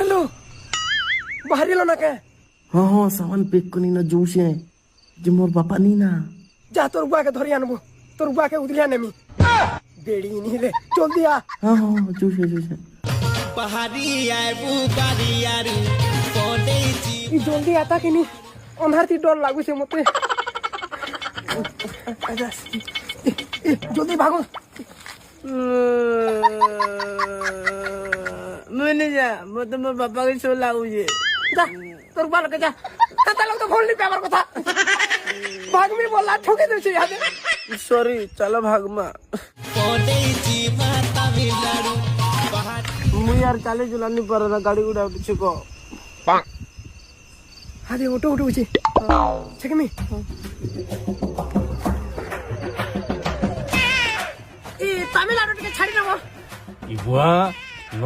hello बाहरी लो ना के हाँ हाँ सामान पैक करी ना जोश है जे मोर बापा नहीं ना जा तोर बुआ के धरी आनबो तोर बुआ के उधरिया नेमी बेड़ी नहीं ले जल्दी आ हाँ हाँ जोश है ई जल्दी आता कि नहीं अंधार थी डर लागू से मते जल्दी भागो मैंने जा मैं तो मोर बापा के सो लागू जे जा तोर बुआ लगे जा कता लोग तो फोन नहीं पे हमार कथा भाग में बोला ठोके दे से याद सॉरी चलो भाग मा मु यार चाले चलानी पर ना गाड़ी गुड़ा उठे को हादे ऑटो उठो छी छके में ए तमिलनाडु के छाड़ी ना इबुआ